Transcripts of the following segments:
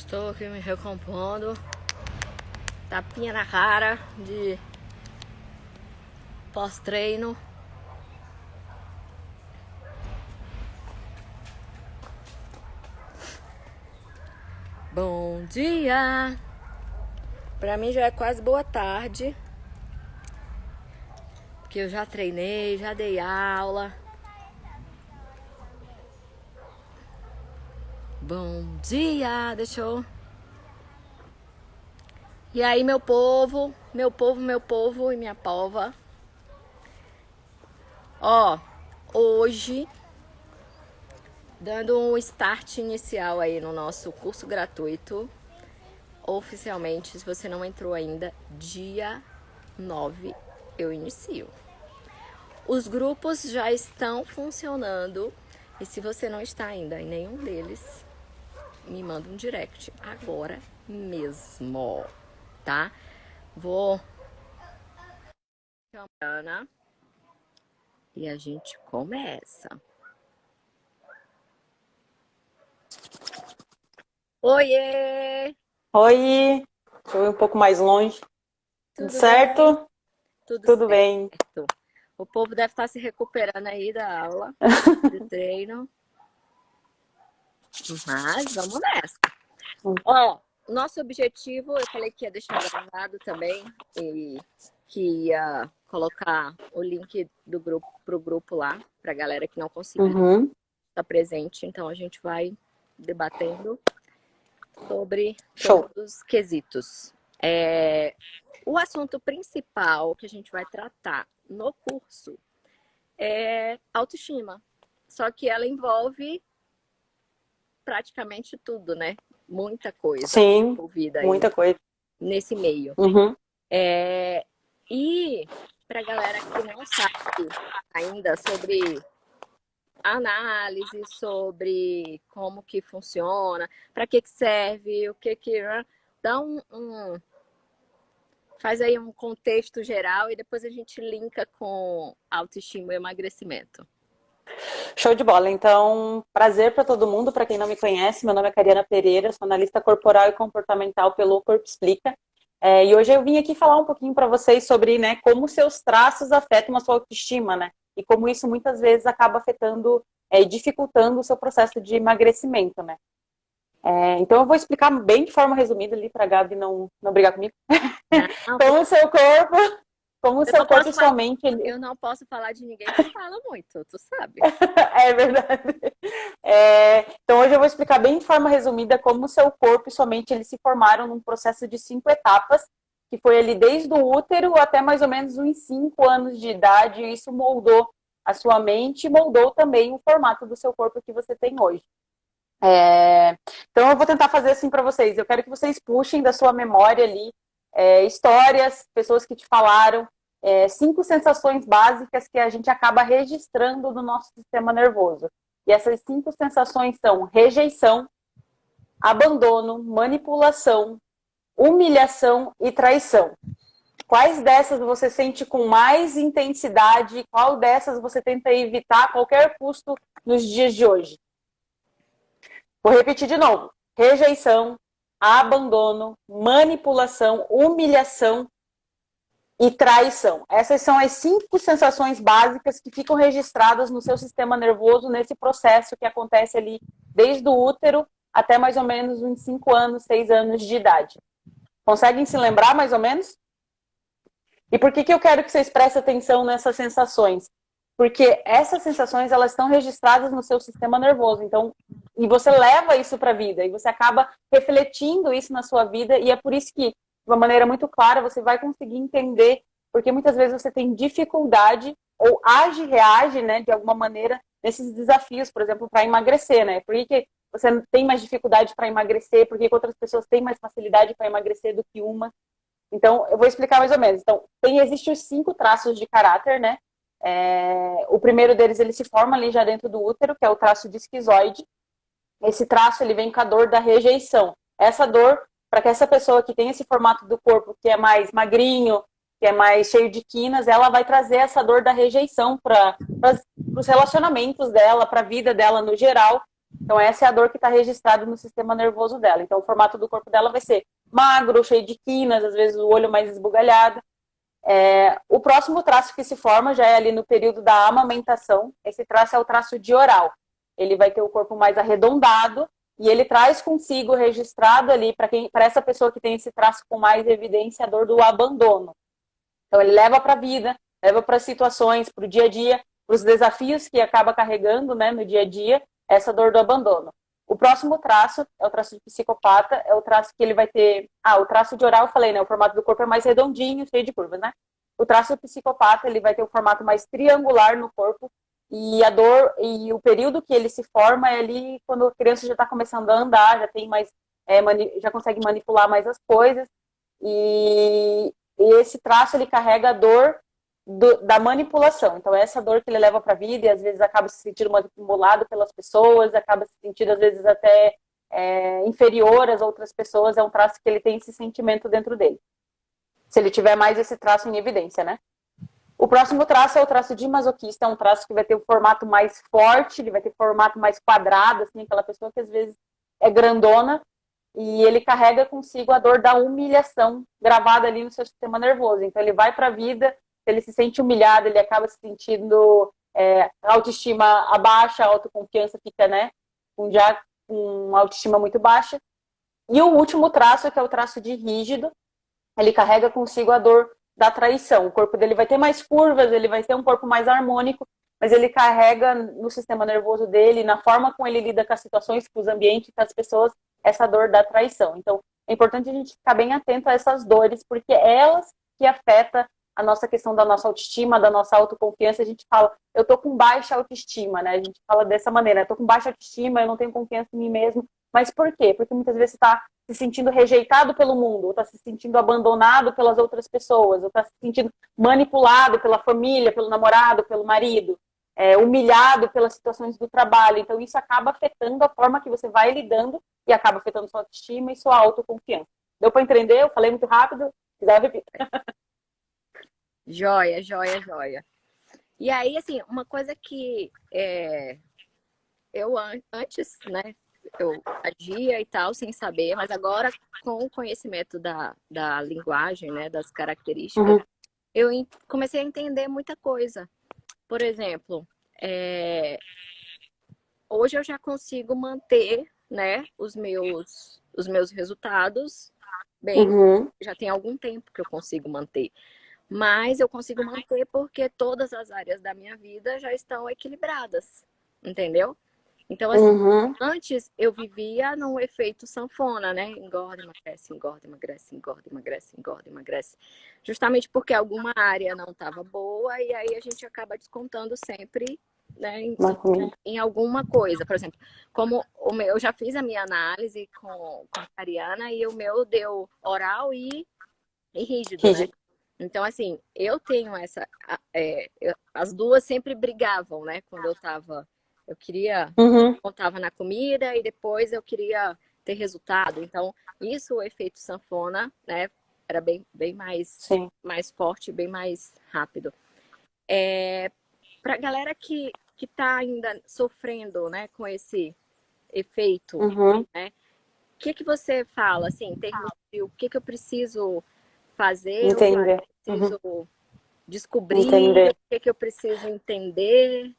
Estou aqui me recompondo. Tapinha na cara de pós-treino. Bom dia! Pra mim já é quase boa tarde. Porque eu já treinei, já dei aula. Bom dia! Deixa eu... E aí, meu povo e minha pova. Ó, hoje, dando um start inicial aí no nosso curso gratuito, oficialmente, se você não entrou ainda, dia 9 eu inicio. Os grupos já estão funcionando e se você não está ainda em nenhum deles, me manda um direct agora mesmo, tá? Vou chamar a Ana e a gente começa. Oiê! Oi, estou um pouco mais longe. Tudo Tudo certo? bem? Tudo Tudo bem. certo. O povo deve estar se recuperando aí da aula, do treino. Mas vamos nessa. Ó, nosso objetivo, eu falei que ia deixar gravado também e que ia colocar o link do grupo pro grupo lá, pra galera que não conseguiu estar presente. Então a gente vai debatendo sobre Show. todos os quesitos. O assunto principal que a gente vai tratar no curso é autoestima. Só que ela envolve praticamente tudo, né? Muita coisa Sim, envolvida aí muita coisa. nesse meio. Uhum. E pra galera que não sabe ainda sobre análise, sobre como que funciona, para que serve, o que dá faz aí um contexto geral e depois a gente linka com autoestima e emagrecimento. Show de bola. Então, prazer para todo mundo. Para quem não me conhece, meu nome é Cariana Pereira, sou analista corporal e comportamental pelo Corpo Explica. E hoje eu vim aqui falar um pouquinho para vocês sobre, né, como seus traços afetam a sua autoestima, né? E como isso muitas vezes acaba afetando e dificultando o seu processo de emagrecimento, né? Então eu vou explicar bem de forma resumida ali para a Gabi não brigar comigo. Não, Como o seu corpo e sua mente... Eu não posso falar de ninguém que fala muito, tu sabe. É verdade. Então hoje eu vou explicar bem de forma resumida como o seu corpo e sua mente eles se formaram num processo de 5 etapas, que foi ali desde o útero até mais ou menos uns 5 anos de idade, e isso moldou a sua mente e moldou também o formato do seu corpo que você tem hoje. Então eu vou tentar fazer assim para vocês. Eu quero que vocês puxem da sua memória ali histórias, pessoas que te falaram, 5 sensações básicas que a gente acaba registrando no nosso sistema nervoso. E essas 5 sensações são rejeição, abandono, manipulação, humilhação e traição. Quais dessas você sente com mais intensidade? Qual dessas você tenta evitar a qualquer custo nos dias de hoje? Vou repetir de novo. Rejeição, abandono, manipulação, humilhação e traição. Essas são as 5 sensações básicas que ficam registradas no seu sistema nervoso nesse processo que acontece ali desde o útero até mais ou menos uns 5 anos, 6 anos de idade. Conseguem se lembrar mais ou menos? E por que eu quero que vocês prestem atenção nessas sensações? Porque essas sensações, elas estão registradas no seu sistema nervoso. Então, e você leva isso para a vida. E você acaba refletindo isso na sua vida. E é por isso que, de uma maneira muito clara, você vai conseguir entender. Porque muitas vezes você tem dificuldade ou reage, né, de alguma maneira, nesses desafios, por exemplo, para emagrecer, né? Por que você tem mais dificuldade para emagrecer? Por que outras pessoas têm mais facilidade para emagrecer do que uma? Então, eu vou explicar mais ou menos. Então, existem os 5 traços de caráter, né? O primeiro deles, ele se forma ali já dentro do útero, que é o traço de esquizoide. Esse traço, ele vem com a dor da rejeição. Essa dor, para que essa pessoa que tem esse formato do corpo, que é mais magrinho, que é mais cheio de quinas, ela vai trazer essa dor da rejeição para os relacionamentos dela, para a vida dela no geral. Então, essa é a dor que está registrada no sistema nervoso dela. Então, o formato do corpo dela vai ser magro, cheio de quinas, às vezes o olho mais esbugalhado. O próximo traço que se forma já é ali no período da amamentação. Esse traço é o traço de oral. Ele vai ter o corpo mais arredondado e ele traz consigo registrado ali, para essa pessoa que tem esse traço com mais evidência, a dor do abandono. Então, ele leva para a vida, leva para situações, para o dia a dia, para os desafios que acaba carregando, né, no dia a dia, essa dor do abandono. O próximo traço é o traço de psicopata, é o traço que ele vai ter... o traço de oral, eu falei, né? O formato do corpo é mais redondinho, cheio de curvas, né? O traço psicopata, ele vai ter o formato mais triangular no corpo e a dor e o período que ele se forma é ali quando a criança já está começando a andar, já tem mais... já consegue manipular mais as coisas. E esse traço, ele carrega a dor da manipulação. Então, essa dor que ele leva para a vida e às vezes acaba se sentindo manipulado pelas pessoas, acaba se sentindo às vezes até inferior às outras pessoas, é um traço que ele tem esse sentimento dentro dele. Se ele tiver mais esse traço em evidência, né? O próximo traço é o traço de masoquista, é um traço que vai ter o formato mais forte, ele vai ter formato mais quadrado, assim, aquela pessoa que às vezes é grandona, e ele carrega consigo a dor da humilhação gravada ali no seu sistema nervoso. Então, ele vai para a vida, ele se sente humilhado, ele acaba se sentindo autoestima abaixa, a autoconfiança fica, né, com autoestima muito baixa. E o último traço, que é o traço de rígido, ele carrega consigo a dor da traição. O corpo dele vai ter mais curvas, ele vai ter um corpo mais harmônico, mas ele carrega no sistema nervoso dele, na forma como ele lida com as situações, com os ambientes, com as pessoas, essa dor da traição. Então, é importante a gente ficar bem atento a essas dores, porque é elas que afetam a nossa questão da nossa autoestima, da nossa autoconfiança. A gente fala, eu tô com baixa autoestima, né? A gente fala dessa maneira, eu tô com baixa autoestima, eu não tenho confiança em mim mesmo. Mas por quê? Porque muitas vezes você está se sentindo rejeitado pelo mundo, ou está se sentindo abandonado pelas outras pessoas, ou está se sentindo manipulado pela família, pelo namorado, pelo marido, humilhado pelas situações do trabalho. Então, isso acaba afetando a forma que você vai lidando e acaba afetando sua autoestima e sua autoconfiança. Deu para entender? Eu falei muito rápido, se quiser eu repito. Joia, joia, joia. E aí, assim, uma coisa que eu antes, né, eu agia e tal, sem saber, mas agora, com o conhecimento da linguagem, né, das características, eu comecei a entender muita coisa. Por exemplo, hoje eu já consigo manter, né, os meus resultados bem. Já tem algum tempo que eu consigo manter. Mas eu consigo manter porque todas as áreas da minha vida já estão equilibradas, entendeu? Então, assim, antes eu vivia num efeito sanfona, né? Engorda, emagrece, engorda, emagrece, engorda, emagrece, engorda, emagrece. Justamente porque alguma área não estava boa e aí a gente acaba descontando sempre, né, em alguma coisa. Por exemplo, como eu já fiz a minha análise com a Ariana e o meu deu oral e rígido, né? Então, assim, eu tenho essa... as duas sempre brigavam, né? Quando eu queria... contava na comida e depois eu queria ter resultado. Então, isso, o efeito sanfona, né? Era bem mais forte, bem mais rápido. Pra galera que tá ainda sofrendo, né? Com esse efeito, né? O que você fala, assim, em termos de o que eu preciso fazer, Entender. O que eu preciso descobrir, o que eu preciso entender?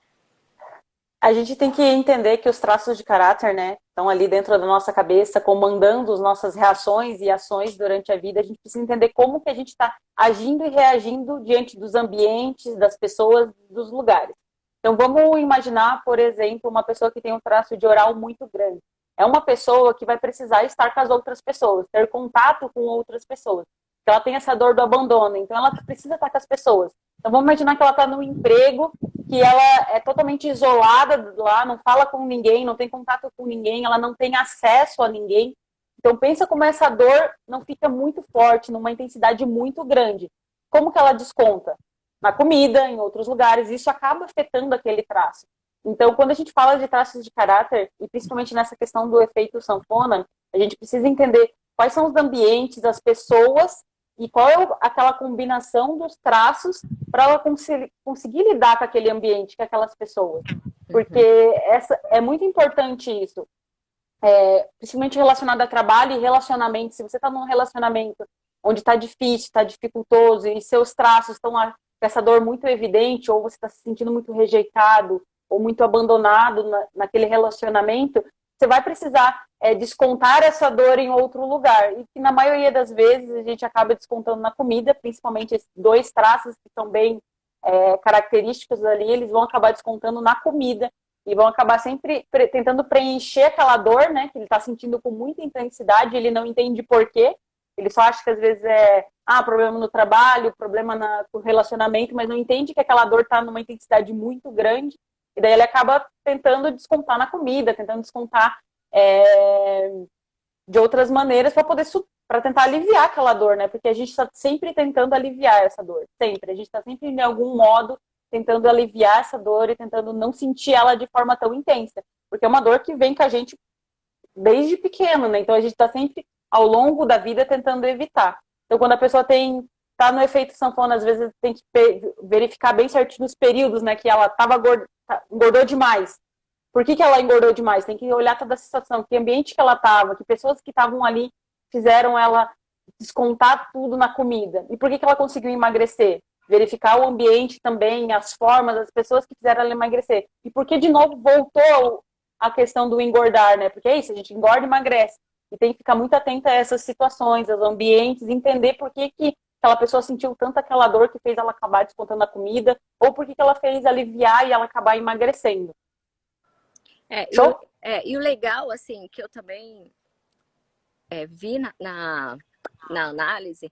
A gente tem que entender que os traços de caráter, né, estão ali dentro da nossa cabeça, comandando as nossas reações e ações durante a vida. A gente precisa entender como que a gente está agindo e reagindo diante dos ambientes, das pessoas, dos lugares. Então, vamos imaginar, por exemplo, uma pessoa que tem um traço de oral muito grande. É uma pessoa que vai precisar estar com as outras pessoas, ter contato com outras pessoas. Então, ela tem essa dor do abandono, então ela precisa estar com as pessoas. Então, vamos imaginar que ela está num emprego que ela é totalmente isolada lá, não fala com ninguém, não tem contato com ninguém, ela não tem acesso a ninguém. Então, pensa como essa dor não fica muito forte, numa intensidade muito grande. Como que ela desconta? Na comida, em outros lugares, isso acaba afetando aquele traço. Então, quando a gente fala de traços de caráter, e principalmente nessa questão do efeito sanfona, a gente precisa entender quais são os ambientes, as pessoas e qual é aquela combinação dos traços para ela conseguir lidar com aquele ambiente, com aquelas pessoas. Porque é muito importante isso. Principalmente relacionado a trabalho e relacionamento. Se você está num relacionamento onde está difícil, está dificultoso, e seus traços estão com essa dor muito evidente, ou você está se sentindo muito rejeitado, ou muito abandonado naquele relacionamento, você vai precisar descontar essa dor em outro lugar. E que na maioria das vezes a gente acaba descontando na comida, principalmente esses dois traços que são bem característicos ali, eles vão acabar descontando na comida e vão acabar sempre tentando preencher aquela dor, né, que ele está sentindo com muita intensidade, ele não entende por quê, ele só acha que às vezes problema no trabalho, problema no relacionamento, mas não entende que aquela dor está numa intensidade muito grande, e daí ele acaba tentando descontar na comida, tentando descontar de outras maneiras para tentar aliviar aquela dor, né, porque a gente está sempre tentando aliviar essa dor, sempre, a gente está sempre de algum modo tentando aliviar essa dor e tentando não sentir ela de forma tão intensa. Porque é uma dor que vem com a gente desde pequeno, né? Então a gente está sempre, ao longo da vida, tentando evitar. Então quando a pessoa tá no efeito sanfona, às vezes tem que verificar bem certinho os períodos, né? Que ela engordou demais. Por que ela engordou demais? Tem que olhar toda a situação, que ambiente que ela estava, que pessoas que estavam ali fizeram ela descontar tudo na comida. E por que ela conseguiu emagrecer? Verificar o ambiente também, as formas, as pessoas que fizeram ela emagrecer. E por que, de novo, voltou a questão do engordar, né? Porque é isso, a gente engorda e emagrece. E tem que ficar muito atenta a essas situações, aos ambientes, entender por que aquela pessoa sentiu tanto aquela dor que fez ela acabar descontando a comida, ou por que ela fez aliviar e ela acabar emagrecendo. E o legal, assim, que eu também vi na análise,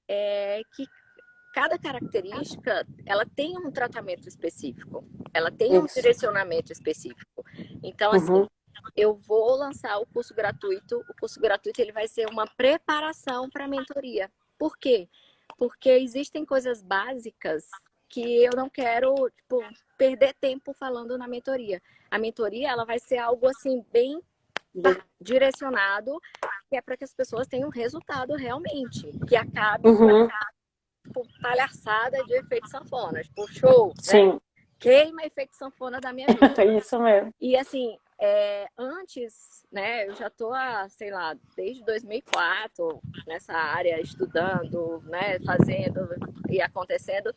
é que cada característica, ela tem um tratamento específico, ela tem um direcionamento específico. Então, assim, eu vou lançar o curso gratuito. O curso gratuito ele vai ser uma preparação para a mentoria. Por quê? Porque existem coisas básicas que eu não quero perder tempo falando na mentoria. A mentoria ela vai ser algo assim bem direcionado, que é para que as pessoas tenham resultado realmente, que acabe palhaçada de efeito sanfona, show, Sim. Né? Queima efeito sanfona da minha vida. Isso mesmo. E assim, antes, né, eu já tô sei lá, desde 2004 nessa área, estudando, né, fazendo e acontecendo.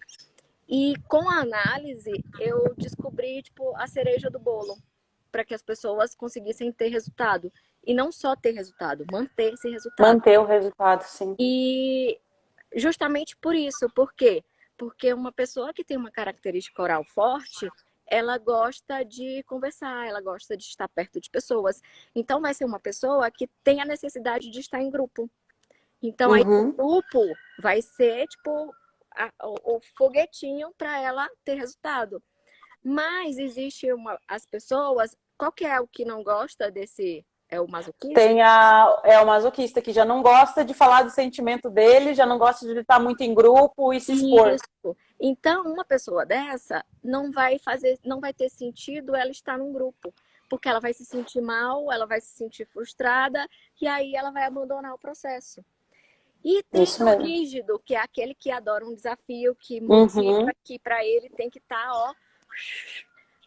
E com a análise, eu descobri, a cereja do bolo, para que as pessoas conseguissem ter resultado. E não só ter resultado, manter esse resultado. Manter o resultado, sim. E justamente por isso. Por quê? Porque uma pessoa que tem uma característica oral forte, ela gosta de conversar, ela gosta de estar perto de pessoas. Então, vai ser uma pessoa que tem a necessidade de estar em grupo. Então, aí o grupo vai ser, o foguetinho para ela ter resultado. Mas existe as pessoas... Qual que é o que não gosta desse... É o masoquista? Tem o masoquista que já não gosta de falar do sentimento dele, já não gosta de estar muito em grupo e se expor. Isso. Então, uma pessoa dessa não vai ter sentido ela estar num grupo. Porque ela vai se sentir mal, ela vai se sentir frustrada, e aí ela vai abandonar o processo. E tem o rígido, que é aquele que adora um desafio, que motiva, que para ele tem que estar,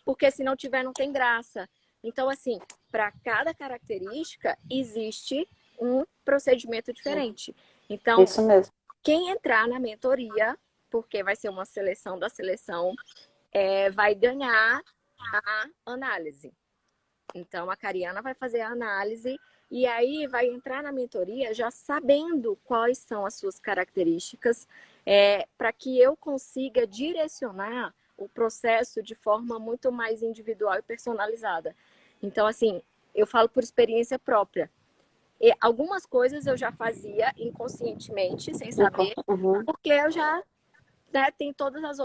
porque se não tiver, não tem graça. Então, assim, para cada característica, existe um procedimento diferente. Então, isso mesmo. Quem entrar na mentoria, porque vai ser uma seleção da seleção, vai ganhar a análise. Então, a Cariana vai fazer a análise e aí vai entrar na mentoria já sabendo quais são as suas características, para que eu consiga direcionar o processo de forma muito mais individual e personalizada. Então, assim, eu falo por experiência própria. E algumas coisas eu já fazia inconscientemente, sem saber, porque eu já tem todas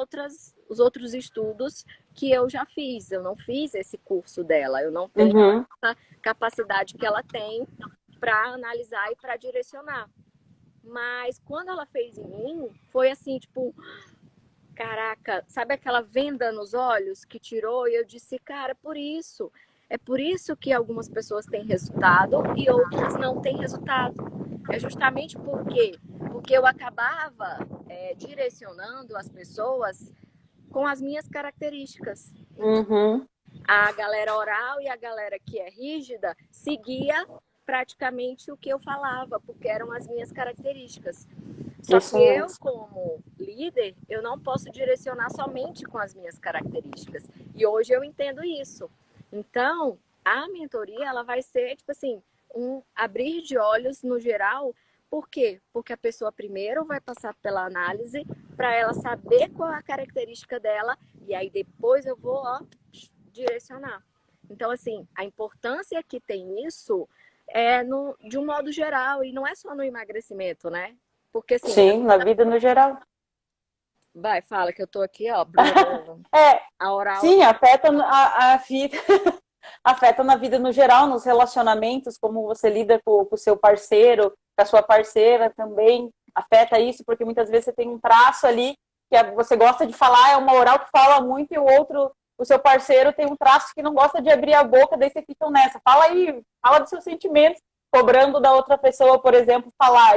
os outros estudos que eu já fiz. Eu não fiz esse curso dela, eu não tenho essa capacidade que ela tem para analisar e para direcionar. Mas quando ela fez em mim, foi assim, caraca, sabe aquela venda nos olhos que tirou? E eu disse, cara, é por isso que algumas pessoas têm resultado e outras não têm resultado. É justamente porque eu acabava direcionando as pessoas com as minhas características. Uhum. A galera oral e a galera que é rígida seguia praticamente o que eu falava, porque eram as minhas características. Só Isso que eu, mesmo. como líder, eu não posso direcionar somente com as minhas características. E hoje eu entendo isso. Então, a mentoria, ela vai ser, tipo assim, um abrir de olhos no geral. Por quê? Porque a pessoa primeiro vai passar pela análise para ela saber qual é a característica dela e aí depois eu vou, direcionar. Então, assim, a importância que tem isso de um modo geral, e não é só no emagrecimento, né? Porque, assim, Sim, na vida no geral. vai, fala que eu tô aqui, ó, brilhando. É, A oral sim, aqui. afeta a vida, afeta na vida no geral, nos relacionamentos, como você lida com o seu parceiro, com a sua parceira também, afeta isso, porque muitas vezes você tem um traço ali que você gosta de falar, é uma oral que fala muito, e o outro, o seu parceiro, tem um traço que não gosta de abrir a boca, daí você fica nessa. Fala aí, fala dos seus sentimentos, cobrando da outra pessoa, por exemplo, falar,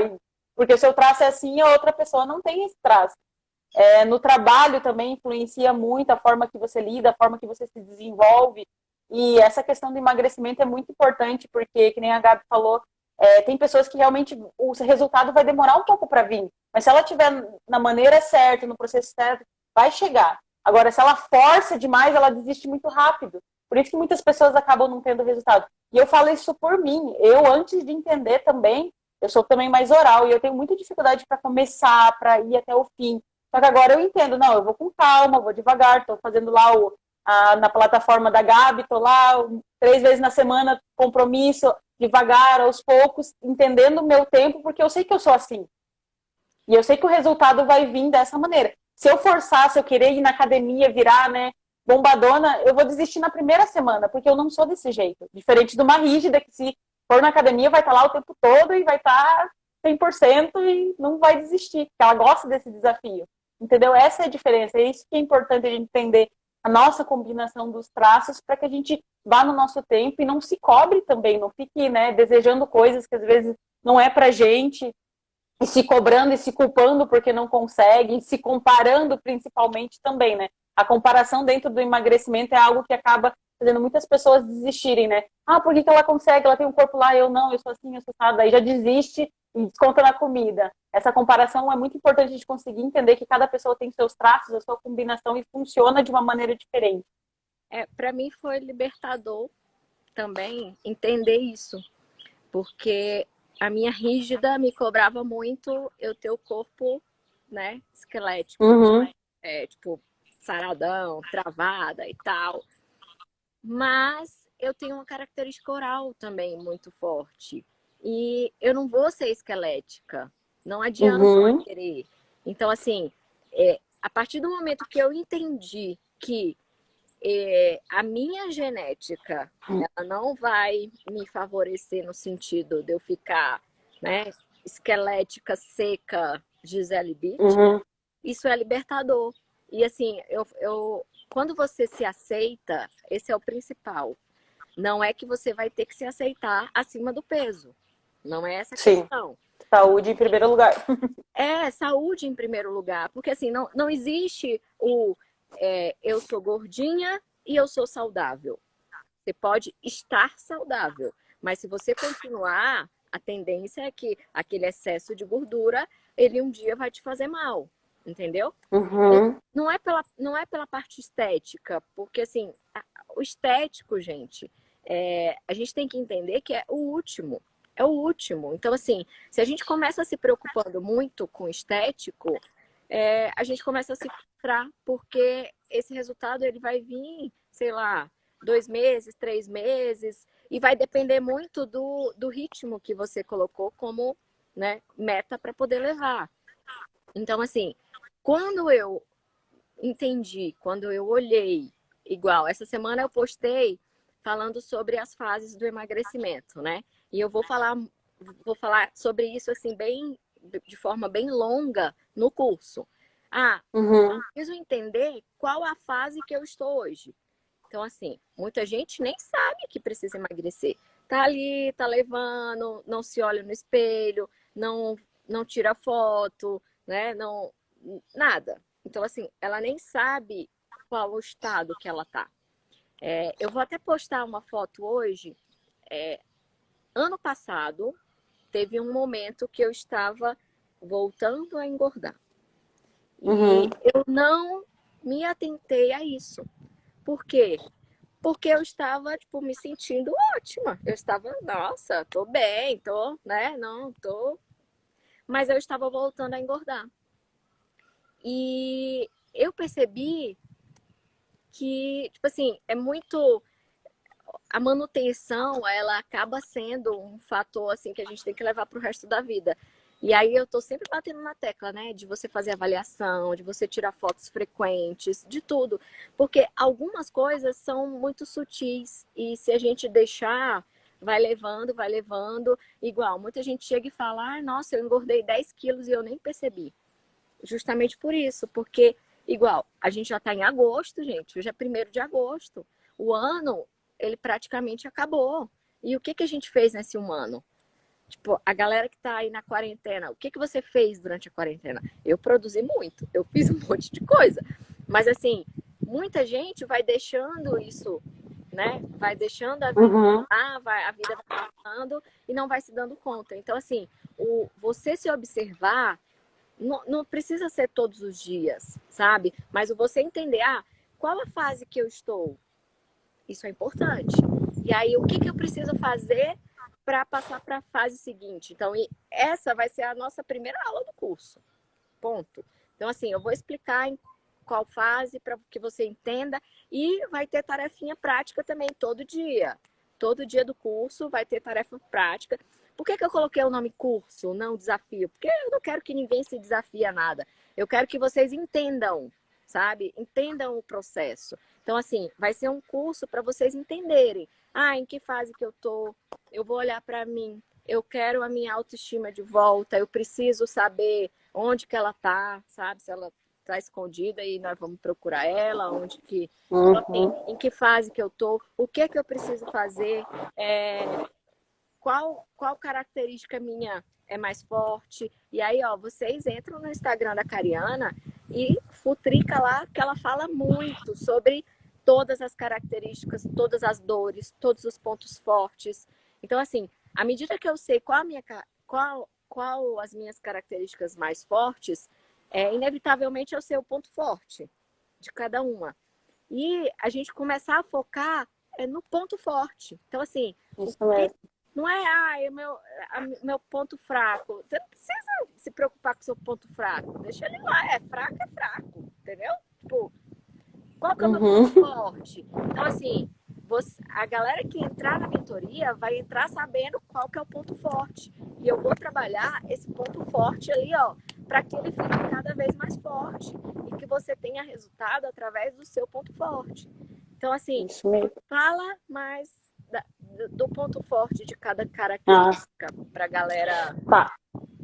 porque o seu traço é assim e a outra pessoa não tem esse traço. No trabalho também influencia muito a forma que você lida, a forma que você se desenvolve. E essa questão do emagrecimento é muito importante, porque, que nem a Gabi falou, tem pessoas que realmente o resultado vai demorar um pouco para vir. Mas se ela estiver na maneira certa, no processo certo, vai chegar. Agora, se ela força demais, ela desiste muito rápido. Por isso que muitas pessoas acabam não tendo resultado. E eu falo isso por mim. Eu, antes de entender também, eu sou também mais oral e eu tenho muita dificuldade para começar, para ir até o fim. Só que agora eu entendo, não, eu vou com calma, vou devagar, estou fazendo lá na plataforma da Gabi, estou lá 3 vezes na semana, compromisso, devagar, aos poucos, entendendo o meu tempo, porque eu sei que eu sou assim. E eu sei que o resultado vai vir dessa maneira. Se eu forçar, se eu querer ir na academia, virar, né, bombadona, eu vou desistir na primeira semana, porque eu não sou desse jeito. Diferente de uma rígida que se for na academia vai estar lá o tempo todo e vai estar 100% e não vai desistir, porque ela gosta desse desafio. Entendeu? Essa é a diferença. É isso que é importante a gente entender a nossa combinação dos traços para que a gente vá no nosso tempo e não se cobre também, não fique, né, desejando coisas que às vezes não é pra gente e se cobrando e se culpando porque não consegue, e se comparando principalmente também, né? A comparação dentro do emagrecimento é algo que acaba fazendo muitas pessoas desistirem, né? Ah, por que ela consegue? Ela tem um corpo lá, eu não, eu sou assim, eu sou assim, daí já desiste e desconta na comida. Essa comparação é muito importante a gente conseguir entender que cada pessoa tem seus traços, a sua combinação e funciona de uma maneira diferente. Para mim foi libertador também entender isso, porque a minha rígida me cobrava muito eu ter o corpo, né, esquelético, Uhum. tipo, saradão, travada e tal. Mas eu tenho uma característica oral também muito forte. E eu não vou ser esquelética. Não adianta Uhum. querer. Então, assim, a partir do momento que eu entendi que a minha genética ela não vai me favorecer no sentido de eu ficar, né, esquelética, seca, Gisele Bündchen, Uhum. isso é libertador. E assim, quando você se aceita, esse é o principal. Não é que você vai ter que se aceitar acima do peso. Não é essa a Sim. questão. Saúde em primeiro lugar. É saúde em primeiro lugar. Porque assim, não existe eu sou gordinha e eu sou saudável. Você pode estar saudável, mas se você continuar, a tendência é que aquele excesso de gordura, ele um dia vai te fazer mal, entendeu? Uhum. Não é pela parte estética, porque assim, o estético, gente, a gente tem que entender que é o último. É o último. Então, assim, se a gente começa se preocupando muito com o estético, a gente começa a se frustrar, porque esse resultado ele vai vir, sei lá, 2 meses, 3 meses, e vai depender muito do ritmo que você colocou como, né, meta para poder levar. Então, assim, quando eu entendi, quando eu olhei, igual, essa semana eu postei falando sobre as fases do emagrecimento, né? E eu vou falar sobre isso assim bem de forma bem longa no curso. Uhum. Preciso entender qual a fase que eu estou hoje. Então, assim, muita gente nem sabe que precisa emagrecer. Tá ali, tá levando, não se olha no espelho, não, não tira foto, né? Não, nada. Então, assim, ela nem sabe qual o estado que ela tá. Eu vou até postar uma foto hoje. Ano passado, teve um momento que eu estava voltando a engordar. E Uhum. eu não me atentei a isso. Por quê? Porque eu estava, tipo, me sentindo ótima. Eu estava, nossa, tô bem, tô, né? Não, tô. Mas eu estava voltando a engordar. E eu percebi que, tipo assim, é muito. A manutenção, ela acaba sendo um fator, assim, que a gente tem que levar pro resto da vida. E aí eu tô sempre batendo na tecla, né? De você fazer avaliação, de você tirar fotos frequentes, de tudo. Porque algumas coisas são muito sutis. E se a gente deixar, vai levando, vai levando. Igual, muita gente chega e fala, ah, nossa, eu engordei 10 quilos e eu nem percebi. Justamente por isso, porque, igual, a gente já está em agosto, gente, hoje é 1º de agosto. O ano, ele praticamente acabou. E o que, que a gente fez nesse um ano? Tipo, a galera que tá aí na quarentena, o que, que você fez durante a quarentena? Eu produzi muito, eu fiz um monte de coisa. Mas, assim, muita gente vai deixando isso, né? Vai deixando a vida, Uhum. a vida vai passando e não vai se dando conta. Então, assim, você se observar não precisa ser todos os dias, sabe? Mas você entender, qual a fase que eu estou? Isso é importante. E aí, o que, que eu preciso fazer para passar para a fase seguinte? Então, essa vai ser a nossa primeira aula do curso. Ponto. Então, assim, eu vou explicar em qual fase para que você entenda e vai ter tarefinha prática também todo dia. Todo dia do curso vai ter tarefa prática. Por que, que eu coloquei o nome curso, não desafio? Porque eu não quero que ninguém se desafie a nada. Eu quero que vocês entendam, sabe? Entendam o processo. Então, assim, vai ser um curso para vocês entenderem. Em que fase que eu tô? Eu vou olhar para mim. Eu quero a minha autoestima de volta. Eu preciso saber onde que ela tá, sabe? Se ela tá escondida e nós vamos procurar ela, onde que. Então, assim, Uhum. em que fase que eu tô? O que que eu preciso fazer? Qual característica minha é mais forte? E aí, ó, vocês entram no Instagram da Cariana e futrica lá que ela fala muito sobre todas as características, todas as dores, todos os pontos fortes. Então, assim, à medida que eu sei qual as minhas características mais fortes, inevitavelmente eu sei o ponto forte de cada uma. E a gente começar a focar no ponto forte. Então, assim, o Isso que mesmo. não é meu ponto fraco. Você não precisa se preocupar com o seu ponto fraco. Deixa ele lá, é fraco, entendeu? Tipo, qual que é o meu ponto Uhum. forte? Então, assim, a galera que entrar na mentoria vai entrar sabendo qual que é o ponto forte. E eu vou trabalhar esse ponto forte ali, ó, para que ele fique cada vez mais forte e que você tenha resultado através do seu ponto forte. Então, assim, Isso mesmo. fala mais do ponto forte de cada Ah, característica para a galera tá.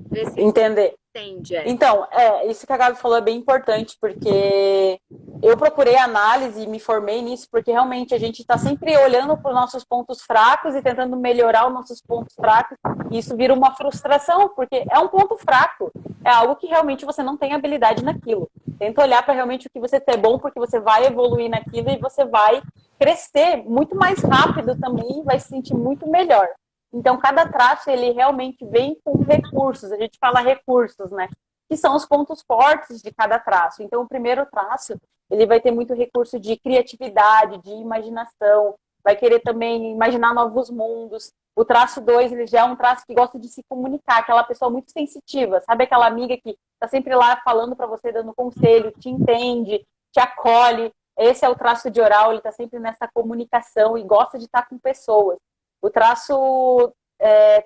ver se Entender. entende. Então, isso que a Gabi falou é bem importante, porque eu procurei análise e me formei nisso, porque realmente a gente está sempre olhando para os nossos pontos fracos e tentando melhorar os nossos pontos fracos, e isso vira uma frustração, porque é um ponto fraco, é algo que realmente você não tem habilidade naquilo. Tenta olhar para realmente o que você tem bom, porque você vai evoluir naquilo e você vai crescer muito mais rápido também e vai se sentir muito melhor. Então, cada traço, ele realmente vem com recursos, a gente fala recursos, né? Que são os pontos fortes de cada traço. Então, o primeiro traço, ele vai ter muito recurso de criatividade, de imaginação, vai querer também imaginar novos mundos. O traço 2, ele já é um traço que gosta de se comunicar, aquela pessoa muito sensitiva, sabe aquela amiga que está sempre lá falando para você, dando conselho, te entende, te acolhe. Esse é o traço de oral, ele está sempre nessa comunicação e gosta de estar com pessoas. O traço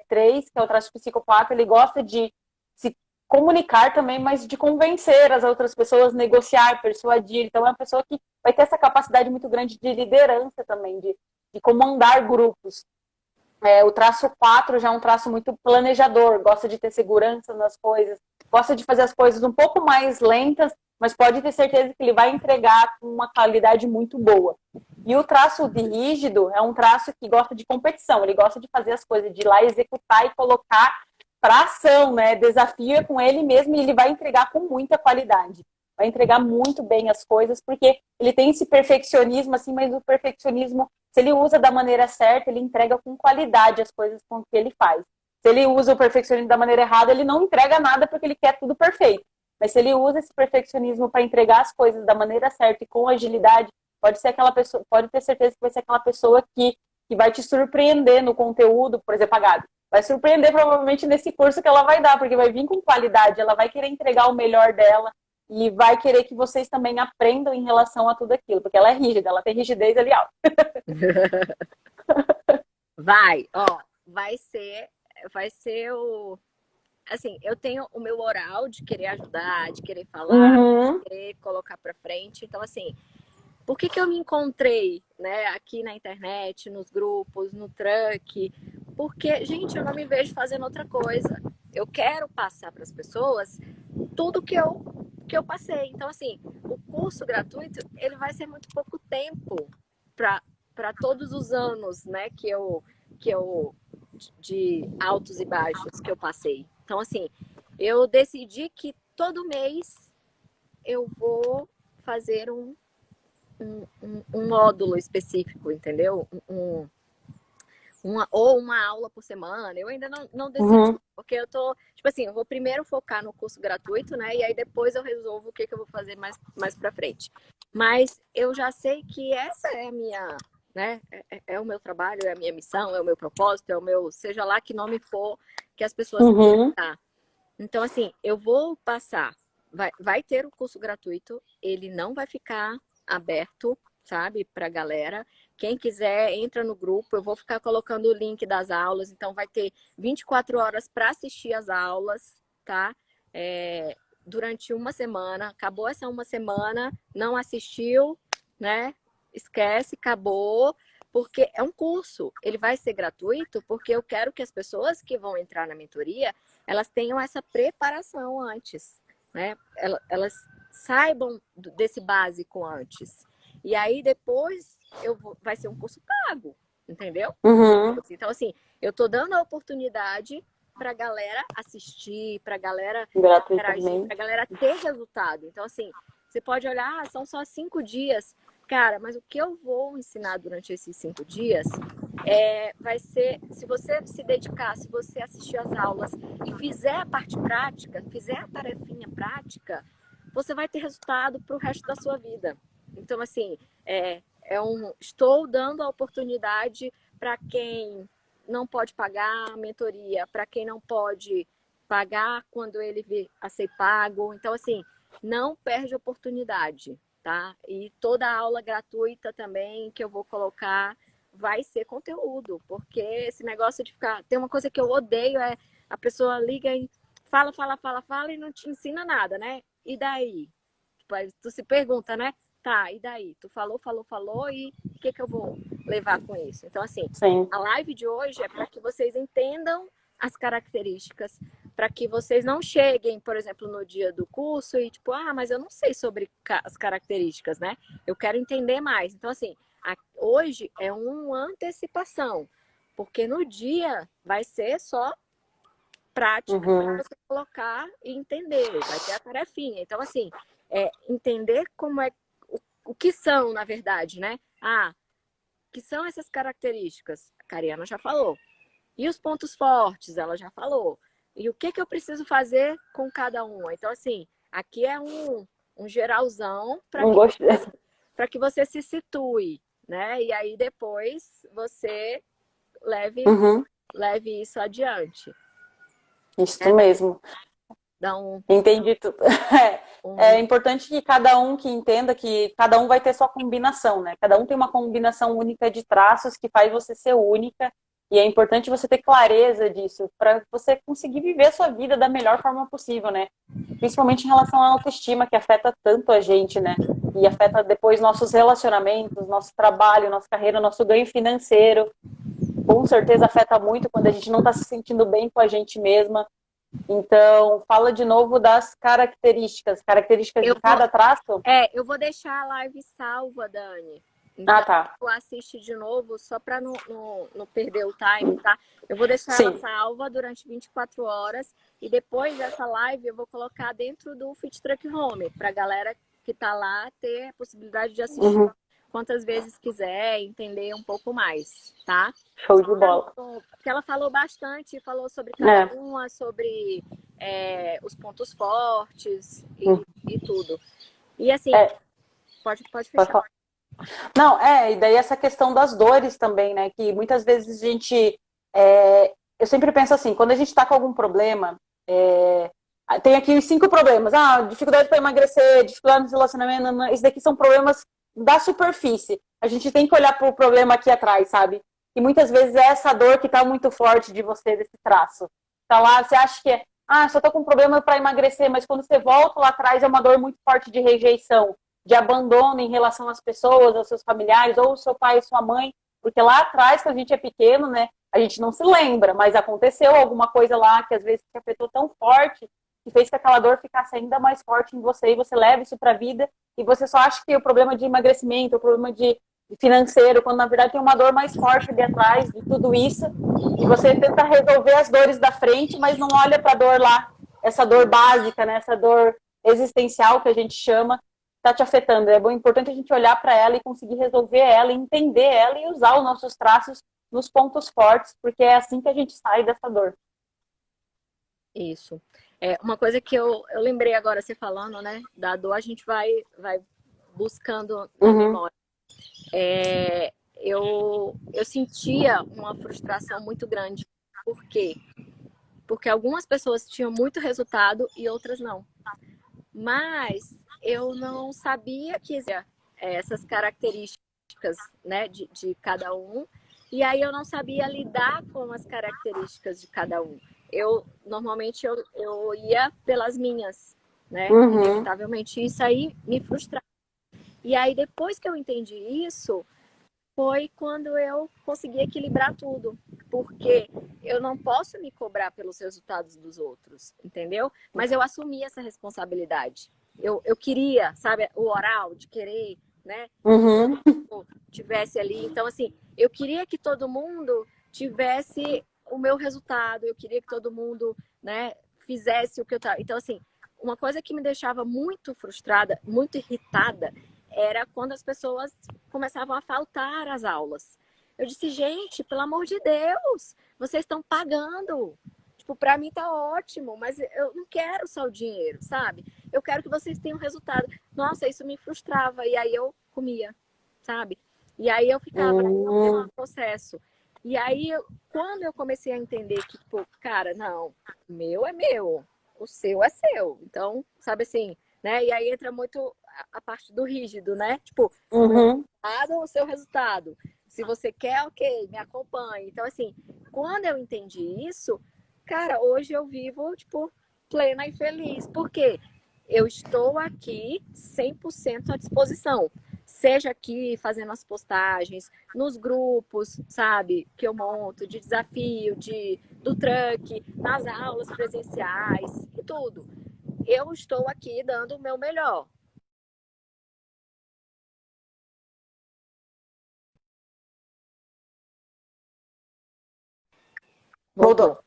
3, que é o traço psicopata, ele gosta de se comunicar também, mas de convencer as outras pessoas, negociar, persuadir. Então, é uma pessoa que vai ter essa capacidade muito grande de liderança também, de comandar grupos. O traço 4 já é um traço muito planejador, gosta de ter segurança nas coisas, gosta de fazer as coisas um pouco mais lentas, mas pode ter certeza que ele vai entregar com uma qualidade muito boa. E o traço de rígido é um traço que gosta de competição, ele gosta de fazer as coisas, de ir lá executar e colocar para ação, né? Desafio é com ele mesmo e ele vai entregar com muita qualidade. Vai entregar muito bem as coisas, porque ele tem esse perfeccionismo, assim, mas o perfeccionismo, se ele usa da maneira certa, ele entrega com qualidade as coisas com que ele faz. Se ele usa o perfeccionismo da maneira errada, ele não entrega nada porque ele quer tudo perfeito. Mas se ele usa esse perfeccionismo para entregar as coisas da maneira certa e com agilidade, pode ser aquela pessoa, pode ter certeza que vai ser aquela pessoa que vai te surpreender no conteúdo, por exemplo, pagado. Vai surpreender provavelmente nesse curso que ela vai dar, porque vai vir com qualidade, ela vai querer entregar o melhor dela e vai querer que vocês também aprendam em relação a tudo aquilo, porque ela é rígida, ela tem rigidez ali alta. Vai, ó, vai ser o... Assim, eu tenho o meu oral de querer ajudar, de querer falar, de querer colocar pra frente. Então, assim, por que eu me encontrei, né, aqui na internet, nos grupos, no truck? Porque, gente, eu não me vejo fazendo outra coisa. Eu quero passar para as pessoas tudo que eu passei. Então, assim, o curso gratuito, ele vai ser muito pouco tempo para todos os anos, né, que eu de altos e baixos que eu passei. Então, assim, eu decidi que todo mês eu vou fazer um módulo específico, entendeu? Ou uma aula por semana. Eu ainda não decidi, porque eu tô, tipo assim, eu vou primeiro focar no curso gratuito, né? E aí depois eu resolvo o que eu vou fazer mais pra frente. Mas eu já sei que essa é a minha, né? É o meu trabalho, é a minha missão, é o meu propósito, é o meu, seja lá que nome for que as pessoas queiram dar. Então, assim, eu vou passar. Vai ter o curso gratuito, ele não vai ficar aberto, sabe, pra galera. Quem quiser, entra no grupo, eu vou ficar colocando o link das aulas, então vai ter 24 horas para assistir as aulas, tá? Durante uma semana, acabou essa uma semana, não assistiu, né? Esquece, acabou, porque é um curso, ele vai ser gratuito, porque eu quero que as pessoas que vão entrar na mentoria, elas tenham essa preparação antes, né? Elas saibam desse básico antes. E aí depois vai ser um curso pago, entendeu? Então, assim, eu tô dando a oportunidade pra galera assistir, pra galera interagir, pra galera ter resultado. Então, assim, você pode olhar, são só 5 dias. Cara, mas o que eu vou ensinar durante esses 5 dias vai ser, se você se dedicar, se você assistir as aulas e fizer a parte prática, fizer a tarefinha prática, você vai ter resultado pro resto da sua vida. Então, assim, estou dando a oportunidade para quem não pode pagar a mentoria, para quem não pode pagar quando ele vir a ser pago. Então, assim, não perde a oportunidade, tá? E toda a aula gratuita também que eu vou colocar vai ser conteúdo, porque esse negócio de ficar... Tem uma coisa que eu odeio, a pessoa liga e fala e não te ensina nada, né? E daí? Tipo, aí tu se pergunta, né? Tá, e daí? Tu falou, e o que eu vou levar com isso? Então, assim, a live de hoje é para que vocês entendam as características, para que vocês não cheguem, por exemplo, no dia do curso e tipo, mas eu não sei sobre as características, né? Eu quero entender mais. Então, assim, hoje é uma antecipação, porque no dia vai ser só prática para você colocar e entender, vai ter a tarefinha. Então, assim, entender como é o que são, na verdade, né? Que são essas características? A Cariana já falou. E os pontos fortes? Ela já falou. E o que eu preciso fazer com cada um? Então, assim, aqui é um geralzão para que você se situe, né? E aí depois você leve isso adiante. Isso mesmo. Entendi tudo. É importante que cada um que entenda que cada um vai ter sua combinação, né? Cada um tem uma combinação única de traços que faz você ser única. E é importante você ter clareza disso para você conseguir viver a sua vida da melhor forma possível, né? Principalmente em relação à autoestima, que afeta tanto a gente, né? E afeta depois nossos relacionamentos, nosso trabalho, nossa carreira, nosso ganho financeiro. Com certeza afeta muito quando a gente não está se sentindo bem com a gente mesma. Então, fala de novo das características de cada traço. Eu vou deixar a live salva, Dani. Ah, Então, tá. tu assiste de novo só para não perder o time, tá? Eu vou deixar ela Sim. salva durante 24 horas e depois dessa live eu vou colocar dentro do Fit Truck Home para galera que tá lá ter a possibilidade de assistir Uhum. quantas vezes quiser, entender um pouco mais, tá? Show de bola. Porque ela falou bastante, falou sobre cada É. uma, sobre os pontos fortes Hum. e tudo. E assim, É, pode pode fechar. falar. Não, e daí essa questão das dores também, né? Que muitas vezes a gente. Eu sempre penso assim, quando a gente tá com algum problema, tem aqui os 5 problemas. Ah, dificuldade para emagrecer, dificuldade no relacionamento, isso daqui são problemas da superfície. A gente tem que olhar para o problema aqui atrás, sabe? E muitas vezes é essa dor que tá muito forte de você, desse traço. Tá lá, você acha que só tô com um problema para emagrecer, mas quando você volta lá atrás é uma dor muito forte de rejeição, de abandono em relação às pessoas, aos seus familiares, ou o seu pai e sua mãe, porque lá atrás, quando a gente é pequeno, né, a gente não se lembra, mas aconteceu alguma coisa lá que às vezes te afetou tão forte, que fez que aquela dor ficasse ainda mais forte em você, e você leva isso para a vida, e você só acha que o problema de emagrecimento, o problema de financeiro, quando na verdade tem uma dor mais forte ali atrás de tudo isso, e você tenta resolver as dores da frente, mas não olha para a dor lá, essa dor básica, né, essa dor existencial que a gente chama, está te afetando. É bom, importante a gente olhar para ela e conseguir resolver ela, entender ela e usar os nossos traços nos pontos fortes, porque é assim que a gente sai dessa dor. Isso. Uma coisa que eu lembrei agora, você falando, né, da dor, a gente vai buscando na Uhum. memória. Eu sentia uma frustração muito grande. Por quê? Porque algumas pessoas tinham muito resultado e outras não. Mas eu não sabia que existia essas características, né, de cada um. E aí eu não sabia lidar com as características de cada um. Normalmente eu ia pelas minhas, né? Uhum. Inevitavelmente isso aí me frustrava. E aí depois que eu entendi isso, foi quando eu consegui equilibrar tudo, porque eu não posso me cobrar pelos resultados dos outros, entendeu? Mas eu assumi essa responsabilidade. Eu queria, sabe, o oral de querer, né, que todo Uhum. mundo tivesse ali. Então, assim, eu queria que todo mundo tivesse o meu resultado, eu queria que todo mundo, né, fizesse o que eu estava. Então, assim, uma coisa que me deixava muito frustrada, muito irritada, era quando as pessoas começavam a faltar às aulas. Eu disse, gente, pelo amor de Deus, vocês estão pagando. Tipo, para mim tá ótimo, mas eu não quero só o dinheiro, sabe? Eu quero que vocês tenham resultado. Nossa, isso me frustrava. E aí eu comia, sabe? E aí eu ficava no Uhum. processo. E aí, quando eu comecei a entender que, tipo, cara, não, meu é meu, o seu é seu. Então, sabe assim, né? E aí entra muito a parte do rígido, né? Tipo, o meu Uhum. resultado ou o seu resultado. Se você quer, ok, me acompanhe. Então, assim, quando eu entendi isso, cara, hoje eu vivo, tipo, plena e feliz. Por quê? Eu estou aqui 100% à disposição. Seja aqui fazendo as postagens, nos grupos, sabe, que eu monto, de desafio, do truck, nas aulas presenciais e tudo. Eu estou aqui dando o meu melhor. Voltou.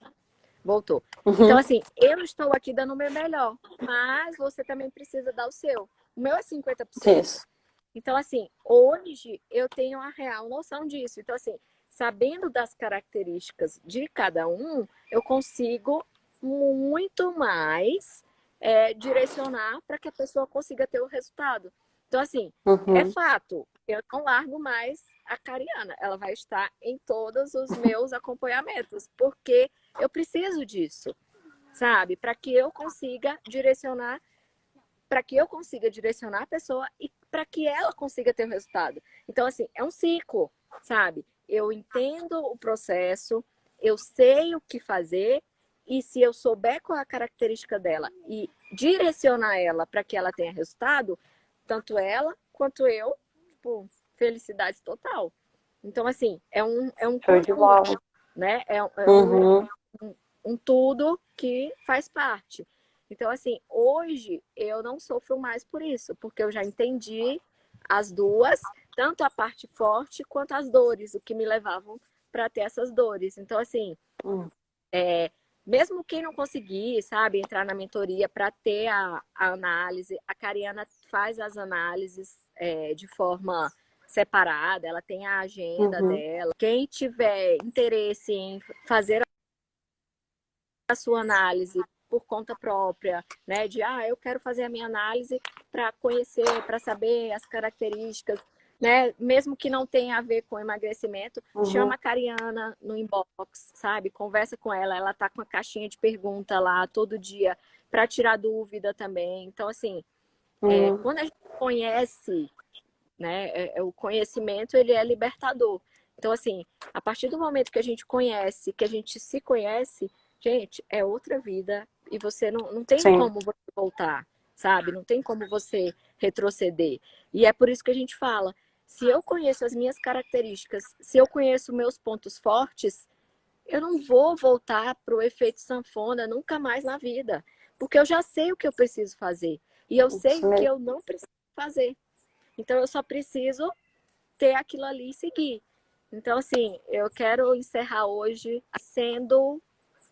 Voltou. Voltou. Então, Uhum. assim, eu estou aqui dando o meu melhor, mas você também precisa dar o seu. O meu é 50%. Isso. Então, assim, hoje eu tenho a real noção disso. Então, assim, sabendo das características de cada um, eu consigo muito mais direcionar para que a pessoa consiga ter o resultado. Então, assim, é Uhum. fato, eu não largo mais a Cariana. Ela vai estar em todos os meus acompanhamentos, porque eu preciso disso, sabe? Para que eu consiga direcionar a pessoa e para que ela consiga ter o resultado. Então, assim, é um ciclo, sabe? Eu entendo o processo, eu sei o que fazer, e se eu souber qual é a característica dela e direcionar ela para que ela tenha resultado, tanto ela quanto eu, tipo, felicidade total. Então, assim, é um Show de bola. conjunto, né? Uhum. Um tudo que faz parte. Então, assim, hoje eu não sofro mais por isso, porque eu já entendi as duas, tanto a parte forte quanto as dores, o que me levavam para ter essas dores. Então, assim, mesmo quem não conseguir, sabe, entrar na mentoria para ter a análise, a Cariana faz as análises de forma separada, ela tem a agenda dela. Quem tiver interesse em fazer a sua análise por conta própria, né, de eu quero fazer a minha análise para conhecer, para saber as características, né, mesmo que não tenha a ver com emagrecimento, chama a Cariana no inbox, sabe? Conversa com ela, ela tá com a caixinha de pergunta lá todo dia para tirar dúvida também. Então, assim, quando a gente conhece, né, o conhecimento, ele é libertador. Então, assim, a partir do momento que a gente conhece, que a gente se conhece, gente, é outra vida e você não tem como você voltar, sabe? Não tem como você retroceder. E é por isso que a gente fala, se eu conheço as minhas características, se eu conheço meus pontos fortes, eu não vou voltar para o efeito sanfona nunca mais na vida. Porque eu já sei o que eu preciso fazer. E eu sei o que eu não preciso fazer. Então, eu só preciso ter aquilo ali e seguir. Então, assim, eu quero encerrar hoje sendo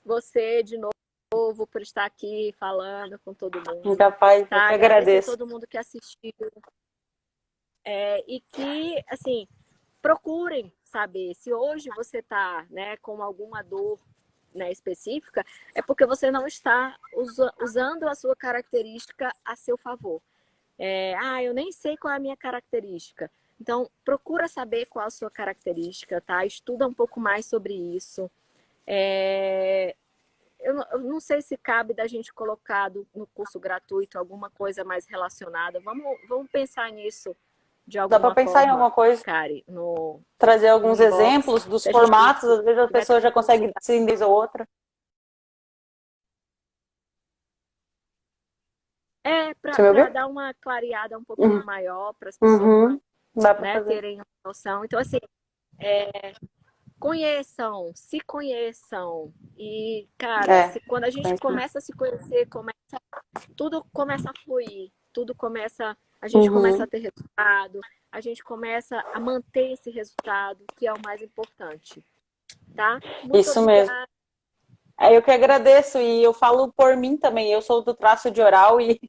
você de novo por estar aqui falando com todo mundo. Capaz, tá? Eu que Agradecer agradeço. a todo mundo que assistiu. E que, assim, procurem saber se hoje você está, né, com alguma dor, né, específica, é porque você não está usando a sua característica a seu favor. Eu nem sei qual é a minha característica. Então, procura saber qual é a sua característica, tá? Estuda um pouco mais sobre isso. Eu não sei se cabe da gente colocar no curso gratuito alguma coisa mais relacionada. Vamos pensar nisso de Dá para alguma pensar em forma, alguma coisa, Kari, trazer no alguns inbox. exemplos dos Se a gente formatos, às vezes a tiver pessoa já consegue se entender ou outra. Você me para ouviu? dar uma clareada um pouquinho maior para as pessoas, Dá para né, fazer. terem uma noção. Então, assim, conheçam, se conheçam. E, cara, quando a gente começa a se conhecer, tudo começa a fluir, a gente começa a ter resultado, a gente começa a manter esse resultado, que é o mais importante, tá? Muito Isso obrigada. mesmo. Eu que agradeço e eu falo por mim também. Eu sou do traço de oral e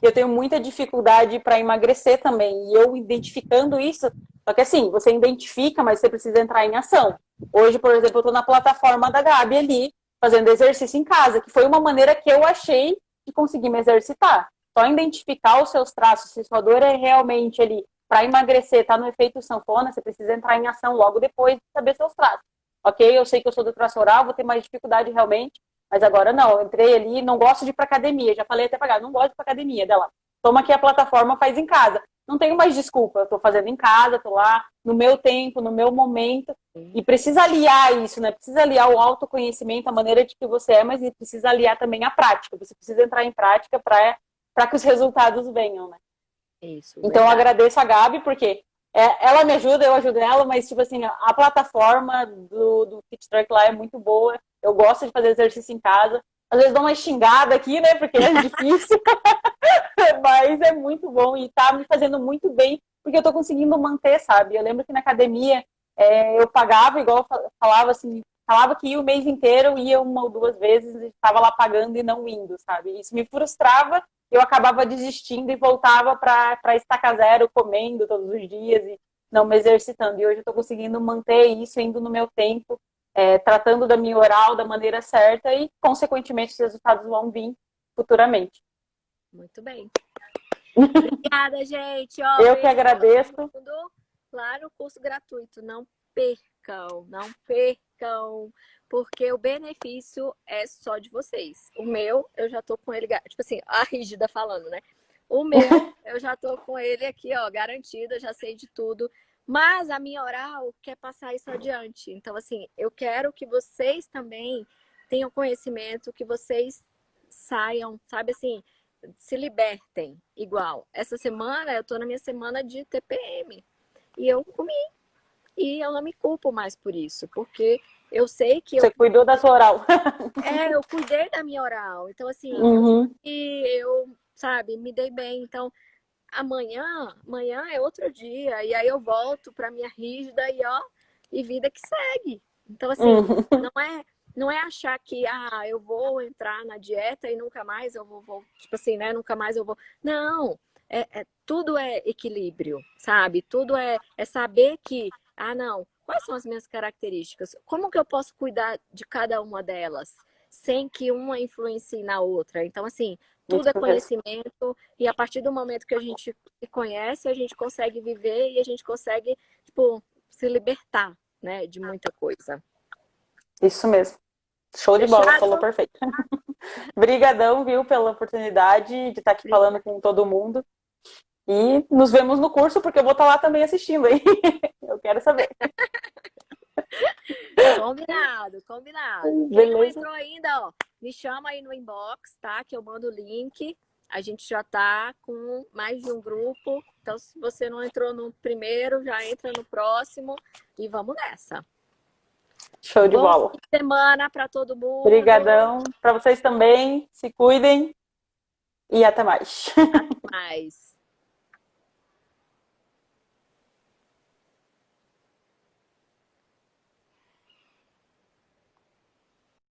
eu tenho muita dificuldade para emagrecer também. E eu identificando isso, só que assim, você identifica, mas você precisa entrar em ação. Hoje, por exemplo, eu estou na plataforma da Gabi ali, fazendo exercício em casa, que foi uma maneira que eu achei de conseguir me exercitar. Só identificar os seus traços, se sua dor é realmente ali para emagrecer, tá no efeito sanfona, você precisa entrar em ação logo depois de saber seus traços. Ok, eu sei que eu sou do traço oral, vou ter mais dificuldade realmente, mas agora não, eu entrei ali, não gosto de ir pra academia, já falei até pra Gabi, não gosto de ir pra academia, dela, toma aqui a plataforma, faz em casa. Não tenho mais desculpa, eu tô fazendo em casa, tô lá, no meu tempo, no meu momento, e precisa aliar isso, né? Precisa aliar o autoconhecimento, a maneira de que você é, mas precisa aliar também a prática, você precisa entrar em prática para que os resultados venham, né? Isso, então eu verdade. agradeço a Gabi, porque ela me ajuda, eu ajudo ela, mas tipo assim, a plataforma do Fit Truck lá é muito boa. Eu gosto de fazer exercício em casa. Às vezes dou uma xingada aqui, né? Porque é difícil. Mas é muito bom e tá me fazendo muito bem, porque eu tô conseguindo manter, sabe? Eu lembro que na academia eu pagava, igual eu falava assim, falava que ia o mês inteiro, ia uma ou duas vezes, e estava lá pagando e não indo, sabe? Isso me frustrava, eu acabava desistindo e voltava para estaca zero, comendo todos os dias e não me exercitando. E hoje eu estou conseguindo manter isso, indo no meu tempo, tratando da minha oral da maneira certa e, consequentemente, os resultados vão vir futuramente. Muito bem. Obrigada, gente. Eu que agradeço. Lá no curso gratuito. Não percam, não percam, porque o benefício é só de vocês. O meu, eu já tô com ele, tipo assim, a rígida falando, né? O meu, eu já tô com ele aqui, ó, garantido, já sei de tudo. Mas a minha oral quer passar isso adiante. Então, assim, eu quero que vocês também tenham conhecimento, que vocês saiam, sabe assim, se libertem. Igual, essa semana eu tô na minha semana de TPM. E eu comi. E eu não me culpo mais por isso, porque eu sei que Você cuidou da sua oral. eu cuidei da minha oral. Então, assim, eu, sabe, me dei bem. Então, amanhã é outro dia, e aí eu volto pra minha rígida e ó, e vida que segue. Então, assim, Uhum. não é achar que, eu vou entrar na dieta e nunca mais eu vou tipo assim, né, nunca mais eu vou. Não, tudo é equilíbrio, sabe? Tudo é saber que, não, quais são as minhas características? Como que eu posso cuidar de cada uma delas, sem que uma influencie na outra? Então, assim, tudo é Isso mesmo. conhecimento, e a partir do momento que a gente se conhece, a gente consegue viver e a gente consegue, tipo, se libertar, né, de muita coisa. Isso mesmo. Show de bola, falou Fechado? perfeito. Brigadão, viu, pela oportunidade de estar aqui falando com todo mundo. E nos vemos no curso, porque eu vou estar lá também assistindo, hein? Eu quero saber. Combinado, combinado. Quem não Beleza? entrou ainda, ó, me chama aí no inbox, tá? Que eu mando o link. A gente já tá com mais de um grupo. Então, se você não entrou no primeiro, já entra no próximo e vamos nessa. Show de Bom bola. fim de semana para todo mundo. Brigadão. Para vocês também. Se cuidem e até mais. Até mais.